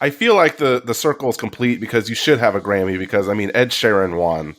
I feel like the circle is complete because you should have a Grammy because I mean Ed Sheeran won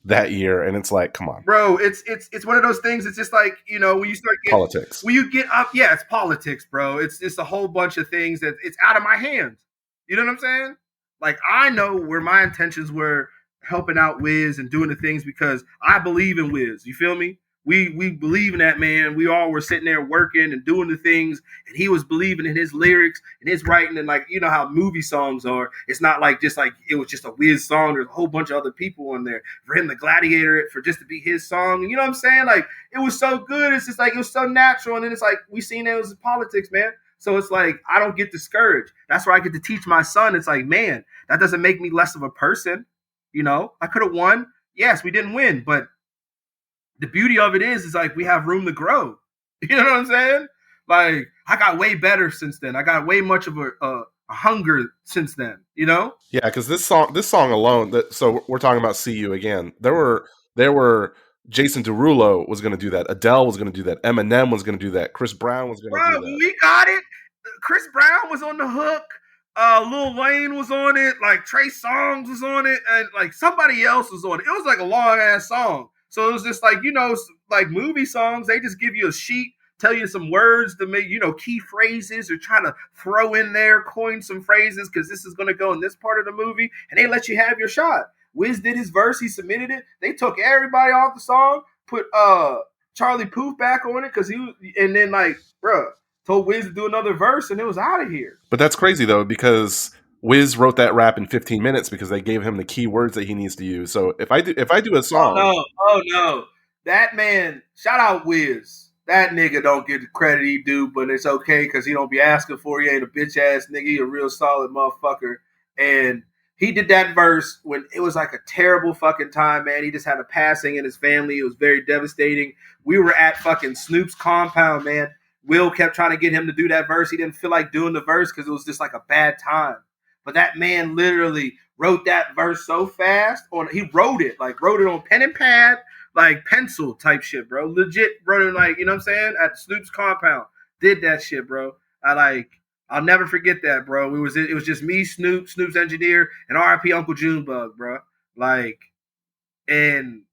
that year, and it's like, come on, bro. It's one of those things. It's just like when you start getting politics. when you get up, yeah, it's politics, bro. It's a whole bunch of things that it's out of my hands. You know what I'm saying? Like I know where my intentions were helping out Wiz and doing the things because I believe in Wiz. You feel me? We believe in that man. We all were sitting there working and doing the things, and he was believing in his lyrics and his writing. And like how movie songs are, it's not like just like it was just a Wiz song. There's a whole bunch of other people on there for him to gladiator it for just to be his song. You know what I'm saying? Like it was so good. It's just like it was so natural, and then it's like we seen it was politics, man. So it's like I don't get discouraged. That's where I get to teach my son. It's like, man, that doesn't make me less of a person. I could have won. Yes, we didn't win, but the beauty of it is like we have room to grow. You know what I'm saying? Like I got way better since then. I got way much of a hunger since then. Yeah, because this song alone. So we're talking about "See You Again." There were Jason Derulo was going to do that. Adele was going to do that. Eminem was going to do that. Chris Brown was going to do that. We got it. Chris Brown was on the hook. Lil Wayne was on it. Like Trey Songz was on it, and like somebody else was on it. It was like a long ass song. So it was just like, like movie songs, they just give you a sheet, tell you some words to make, key phrases or try to throw in there, coin some phrases because this is going to go in this part of the movie, and they let you have your shot. Wiz did his verse, he submitted it. They took everybody off the song, put Charlie Puth back on it and then like, bruh, told Wiz to do another verse, and it was out of here. But that's crazy though, because Wiz wrote that rap in 15 minutes because they gave him the key words that he needs to use. So if I do a song, oh no, that man, shout out Wiz. That nigga don't get the credit he do, but it's okay because he don't be asking for it. He ain't a bitch ass nigga. He a real solid motherfucker. And he did that verse when it was like a terrible fucking time, man. He just had a passing in his family. It was very devastating. We were at fucking Snoop's compound, man. Will kept trying to get him to do that verse. He didn't feel like doing the verse because it was just like a bad time. But that man literally wrote that verse so fast. He wrote it on pen and pad, like pencil type shit, bro. Legit wrote it like, you know what I'm saying? At Snoop's compound. Did that shit, bro. I'll never forget that, bro. It was just me, Snoop's engineer, and RIP Uncle Junebug, bro. Like, and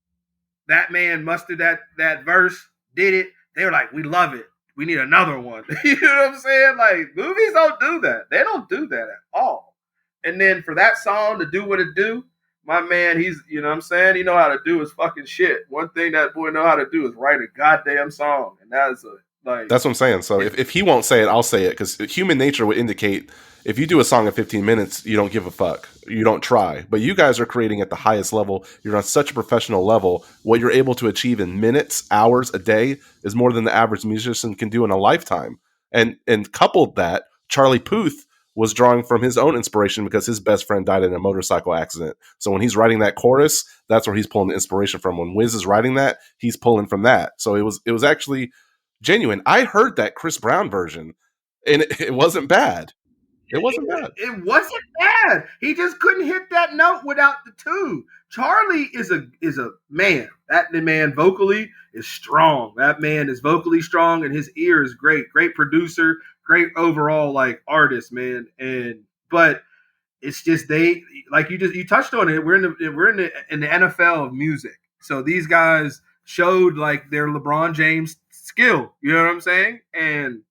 that man mustered that verse, did it. They were like, we love it. We need another one. You know what I'm saying? Like, movies don't do that. They don't do that at all. And then for that song to do what it do, my man, he's, you know what I'm saying? He know how to do his fucking shit. One thing that boy know how to do is write a goddamn song. And that's that's what I'm saying. So if he won't say it, I'll say it. Because human nature would indicate if you do a song in 15 minutes, you don't give a fuck. You don't try. But you guys are creating at the highest level. You're on such a professional level. What you're able to achieve in minutes, hours, a day is more than the average musician can do in a lifetime. And coupled that, Charlie Puth was drawing from his own inspiration because his best friend died in a motorcycle accident. So when he's writing that chorus, that's where he's pulling the inspiration from. When Wiz is writing that, he's pulling from that. So it was actually genuine. I heard that Chris Brown version, and it wasn't bad. It wasn't bad. It wasn't bad. He just couldn't hit that note without the two. Charlie is a man. That man vocally is strong. That man is vocally strong, and his ear is great. Great producer, great overall like artist, man. But it's just they like you touched on it. We're in the NFL of music. So these guys showed like their LeBron James skill. You know what I'm saying? And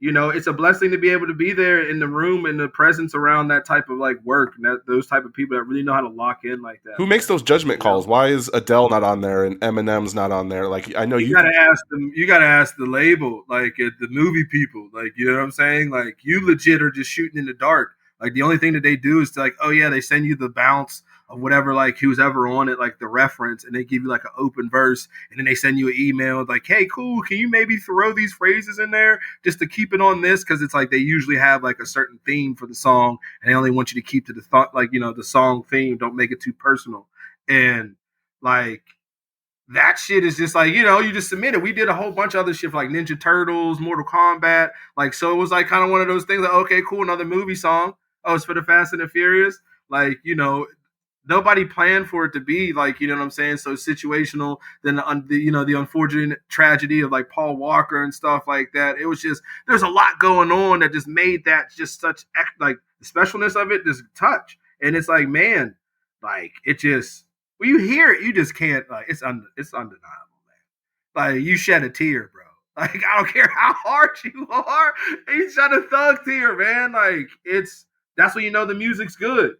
it's a blessing to be able to be there in the room and the presence around that type of like work and those type of people that really know how to lock in like that. Who makes those judgment calls? Why is Adele not on there and Eminem's not on there? Like, I know you gotta ask them. You gotta ask the label, like the movie people. Like, you know what I'm saying? Like, you legit are just shooting in the dark. Like, the only thing that they do is to like, oh yeah, they send you the bounce of whatever, like who's ever on it, like the reference, and they give you like an open verse, and then they send you an email like, hey, cool, can you maybe throw these phrases in there just to keep it on this? Because it's like they usually have like a certain theme for the song, and they only want you to keep to the thought, like, the song theme. Don't make it too personal. And like that shit is just like, you just submit it. We did a whole bunch of other shit like Ninja Turtles, Mortal Kombat. Like, so it was like kind of one of those things like, okay, cool, another movie song. Oh, it's for the Fast and the Furious. Like, nobody planned for it to be like, you know what I'm saying? So situational. Then the unfortunate tragedy of like Paul Walker and stuff like that. It was just, there's a lot going on that just made that just such like the specialness of it, this touch, and it's like, man, like it just when you hear it, you just can't like it's undeniable, man. Like you shed a tear, bro. Like I don't care how hard you are, you shed a thug tear, man. Like that's when you know the music's good.